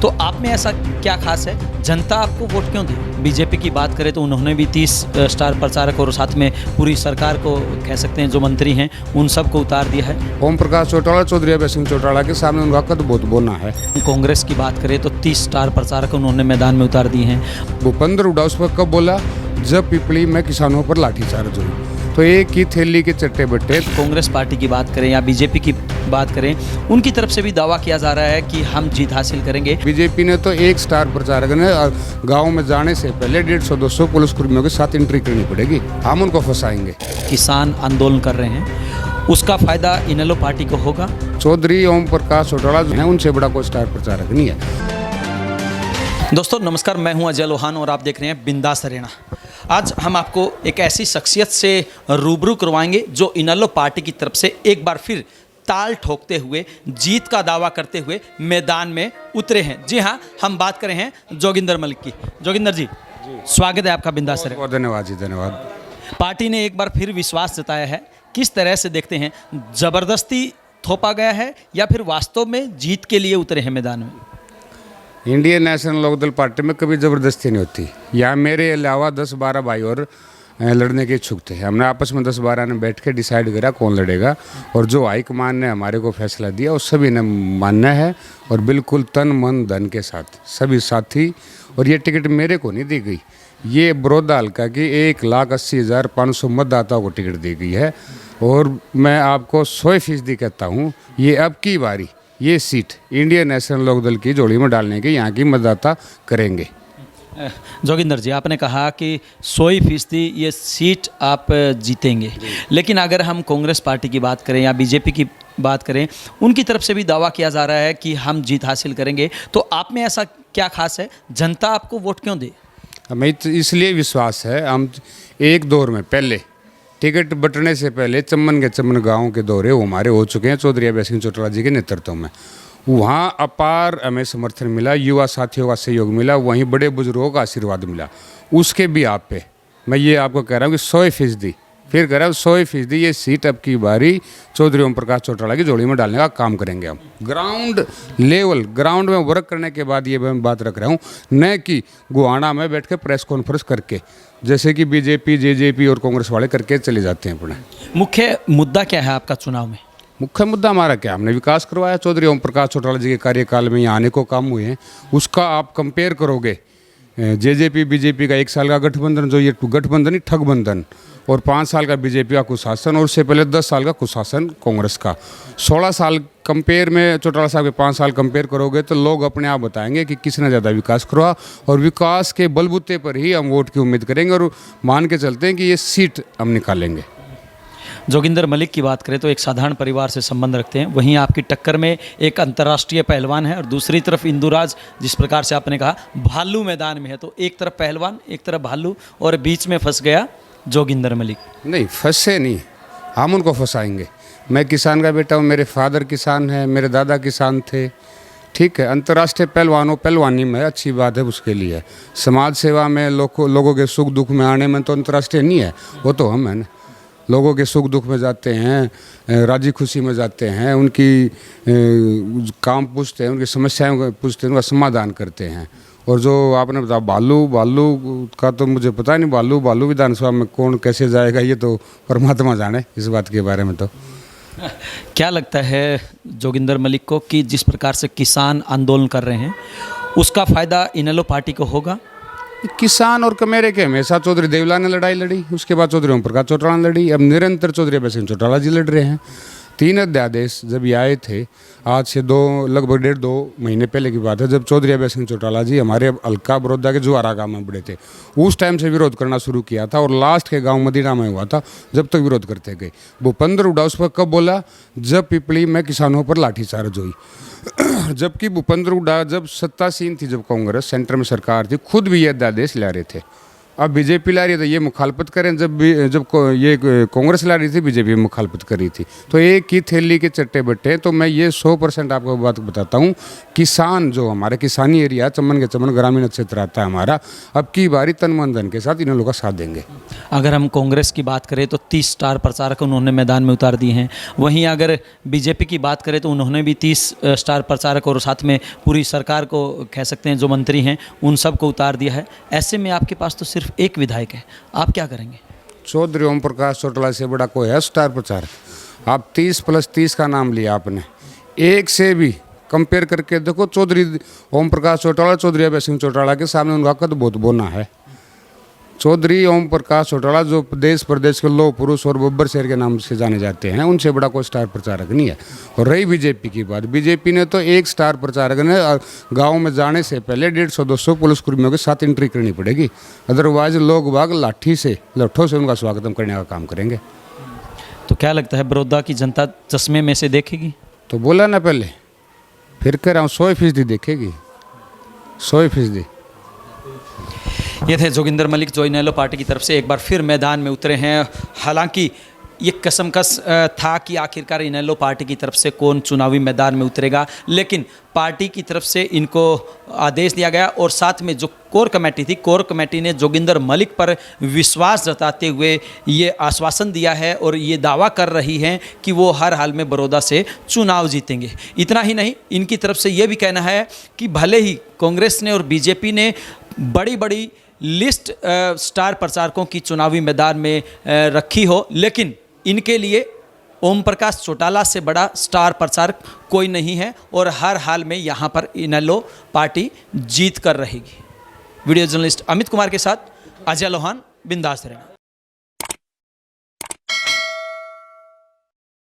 तो आप में ऐसा क्या खास है, जनता आपको वोट क्यों दे? बीजेपी की बात करें तो उन्होंने भी 30 स्टार प्रचारक और साथ में पूरी सरकार को कह सकते हैं जो मंत्री हैं उन सबको उतार दिया है। ओम प्रकाश चौटाला, चौधरी अभय सिंह चौटाला के सामने उनका कद बहुत बोना है। कांग्रेस की बात करें तो 30 स्टार प्रचारक उन्होंने मैदान में उतार दिए हैं। भूपेंद्र हुड्डा उस पर कब बोला, जब पिपली में किसानों पर लाठीचार्ज हुई। तो एक ही थैली के चट्टे बट्टे। कांग्रेस पार्टी की बात करें या बीजेपी की बात करें, उनकी तरफ से भी दावा किया जा रहा है कि हम जीत हासिल करेंगे। बीजेपी ने तो एक स्टार प्रचारक ने गांव में जाने से पहले 150-200 पुलिसकर्मियों के साथ एंट्री करनी पड़ेगी। हम उनको फंसाएंगे। किसान आंदोलन कर रहे हैं, उसका फायदा इनेलो पार्टी को होगा। चौधरी ओम प्रकाश चौटाला जो है उनसे बड़ा कोई स्टार प्रचारक नहीं है। दोस्तों नमस्कार, मैं हूं अजय लोहान और आप देख रहे हैं बिंदास अरेना। आज हम आपको एक ऐसी शख्सियत से रूबरू करवाएंगे जो इनेलो पार्टी की तरफ से एक बार फिर ताल ठोकते हुए जीत का दावा करते हुए मैदान में उतरे हैं। जी हाँ, हम बात कर रहे हैं जोगिंदर मलिक की। जोगिंदर जी, स्वागत है आपका बिंदास अरेना। बहुत धन्यवाद जी, धन्यवाद। पार्टी ने एक बार फिर विश्वास जताया है, किस तरह से देखते हैं? जबरदस्ती थोपा गया है या फिर वास्तव में जीत के लिए उतरे हैं मैदान में? इंडियन नेशनल लोकदल पार्टी में कभी ज़बरदस्ती नहीं होती। यहाँ मेरे अलावा 10-12 भाई और लड़ने के इच्छुक थे। हमने आपस में 10-12 ने बैठ के डिसाइड करा कौन लड़ेगा, और जो हाईकमान ने हमारे को फैसला दिया उस सभी ने मानना है, और बिल्कुल तन मन धन के साथ सभी साथी। और ये टिकट मेरे को नहीं दी गई, ये बड़ौदा हल्का की 1,80,500 मतदाताओं को टिकट दी गई है। और मैं आपको 100% कहता हूँ, ये अब की बारी ये सीट इंडियन नेशनल लोकदल की जोड़ी में डालने के यहाँ की मतदाता करेंगे। जोगिंदर जी, आपने कहा कि 100% ये सीट आप जीतेंगे, लेकिन अगर हम कांग्रेस पार्टी की बात करें या बीजेपी की बात करें, उनकी तरफ से भी दावा किया जा रहा है कि हम जीत हासिल करेंगे। तो आप में ऐसा क्या खास है, जनता आपको वोट क्यों दे? हमें इसलिए विश्वास है, हम एक दौर में पहले टिकट बंटने से पहले चम्मन के चम्मन गाँव के दौरे वो हमारे हो चुके हैं चौधरी अभय सिंह चौटाला जी के नेतृत्व में। वहाँ अपार हमें समर्थन मिला, युवा साथियों का सहयोग मिला, वहीं बड़े बुजुर्गों का आशीर्वाद मिला। उसके भी आप पे मैं ये आपको कह रहा हूँ कि 100%, फिर कह रहा हूँ 100% ये सीट अब की बारी चौधरी ओम प्रकाश चौटाला की जोड़ी में डालने का काम करेंगे। हम ग्राउंड लेवल, ग्राउंड में वर्क करने के बाद ये मैं बात रख रहा हूँ, न कि गुहाना में बैठ के प्रेस कॉन्फ्रेंस करके, जैसे कि बीजेपी, जेजेपी और कांग्रेस वाले करके चले जाते हैं। अपने मुख्य मुद्दा क्या है आपका चुनाव में? मुख्य मुद्दा हमारा क्या, हमने विकास करवाया। चौधरी ओम प्रकाश चौटाला जी के कार्यकाल में यहाँ आने को काम हुए हैं, उसका आप कंपेयर करोगे जेजेपी बीजेपी का 1 साल का गठबंधन, जो ये गठबंधन ही ठगबंधन, और 5 साल का बीजेपी का कुशासन, और उससे पहले 10 साल का कुशासन कांग्रेस का। 16 साल कंपेयर में चौटाला साहब के 5 साल कंपेयर करोगे तो लोग अपने आप बताएंगे कि किसने ज़्यादा विकास करवा, और विकास के बलबूते पर ही हम वोट की उम्मीद करेंगे और मान के चलते हैं कि ये सीट हम निकालेंगे। जोगिंदर मलिक की बात करें तो एक साधारण परिवार से संबंध रखते हैं, वहीं आपकी टक्कर में एक अंतर्राष्ट्रीय पहलवान है और दूसरी तरफ इंदुराज, जिस प्रकार से आपने कहा भालू मैदान में है। तो एक तरफ पहलवान, एक तरफ भालू, और बीच में फंस गया जोगिंदर मलिक। नहीं, फंसे नहीं, हम उनको फंसाएंगे। मैं किसान का बेटा हूँ, मेरे फादर किसान हैं, मेरे दादा किसान थे। ठीक है, अंतर्राष्ट्रीय पहलवानों पहलवानी में अच्छी बात है, उसके लिए समाज सेवा में लोगों के सुख दुख में आने में तो अंतर्राष्ट्रीय नहीं है, वो तो हम है ना। लोगों के सुख दुख में जाते हैं, राजी खुशी में जाते हैं, उनकी काम पूछते हैं, उनकी समस्याएं पूछते हैं, उनका समाधान करते हैं। और जो आपने बताया भालू का तो मुझे पता नहीं, भालू विधानसभा में कौन कैसे जाएगा ये तो परमात्मा जाने इस बात के बारे में। तो क्या लगता है जोगिंदर मलिक को कि जिस प्रकार से किसान आंदोलन कर रहे हैं उसका फायदा इनेलो पार्टी को होगा? किसान और कमेरे के हमेशा चौधरी देवला ने लड़ाई लड़ी, उसके बाद चौधरी ओम प्रकाश चौटाला ने लड़ी, अब निरंतर चौधरी अभय सिंह चौटाला जी लड़ रहे हैं। 3 अध्यादेश जब ये आए थे, आज से लगभग 1.5-2 महीने पहले की बात है, जब चौधरी अभय सिंह चौटाला जी हमारे हल्का बड़ौदा के जुआरा गाँव में बड़े थे, उस टाइम से विरोध करना शुरू किया था, और लास्ट के गांव मदीना में हुआ था जब तक विरोध करते गए। भूपेंद्र हुड्डा उस पर कब बोला, जब पिपली में किसानों पर लाठीचार्ज हुई। जबकि भूपेंद्र हुड्डा जब सत्तासीन थी, जब कांग्रेस सेंटर में सरकार थी, खुद भी ये अध्यादेश ला रहे थे। अब बीजेपी ला रही है तो ये मुखालफत करें, ये कांग्रेस ला रही थी बीजेपी मुखालफत कर रही थी, तो एक ही थैली के चट्टे बट्टे। तो मैं ये 100% आपको बात बताता हूँ, किसान जो हमारे किसानी एरिया चमन के चमन ग्रामीण क्षेत्र आता है हमारा, अब की बारी तन मन धन के साथ इन लोगों का साथ देंगे। अगर हम कांग्रेस की बात करें तो 30 स्टार प्रचारक उन्होंने मैदान में उतार दिए हैं, वहीं अगर बीजेपी की बात करें तो उन्होंने भी 30 स्टार प्रचारक और साथ में पूरी सरकार को कह सकते हैं जो मंत्री हैं उन सबको उतार दिया है। ऐसे में आपके पास तो सिर्फ एक विधायक है, आप क्या करेंगे? चौधरी ओम प्रकाश चौटाला से बड़ा कोई है स्टार प्रचारक? आप 30+30 का नाम लिया आपने, एक से भी कंपेयर करके देखो। चौधरी ओम प्रकाश चौटाला चौधरी अभय सिंह चौटाला के सामने उनका कद बहुत बोना है। चौधरी ओम प्रकाश चौटाला जो देश प्रदेश के लौह पुरुष और बब्बर शेर के नाम से जाने जाते हैं, उनसे बड़ा कोई स्टार प्रचारक नहीं है। और रही बीजेपी की बात, बीजेपी ने तो एक स्टार प्रचारक ने गांव में जाने से पहले 150-200 पुलिसकर्मियों के साथ एंट्री करनी पड़ेगी, अदरवाइज लोग बाग लाठों से उनका स्वागत करने का काम करेंगे। तो क्या लगता है बड़ौदा की जनता चश्मे में से देखेगी? तो बोला ना पहले, फिर कह रहा हूँ 100% देखेगी, 100%। ये थे जोगिंदर मलिक जो इनेलो पार्टी की तरफ से एक बार फिर मैदान में उतरे हैं। हालांकि ये कसमकस था कि आखिरकार इनेलो पार्टी की तरफ से कौन चुनावी मैदान में उतरेगा, लेकिन पार्टी की तरफ से इनको आदेश दिया गया और साथ में जो कोर कमेटी थी, कोर कमेटी ने जोगिंदर मलिक पर विश्वास जताते हुए ये आश्वासन दिया है और ये दावा कर रही हैं कि वो हर हाल में बड़ौदा से चुनाव जीतेंगे। इतना ही नहीं, इनकी तरफ से ये भी कहना है कि भले ही कांग्रेस ने और बीजेपी ने बड़ी बड़ी लिस्ट स्टार प्रचारकों की चुनावी मैदान में रखी हो, लेकिन इनके लिए ओम प्रकाश चौटाला से बड़ा स्टार प्रचारक कोई नहीं है और हर हाल में यहाँ पर इनेलो पार्टी जीत कर रहेगी। वीडियो जर्नलिस्ट अमित कुमार के साथ अजय लोहान, बिंदास रहना।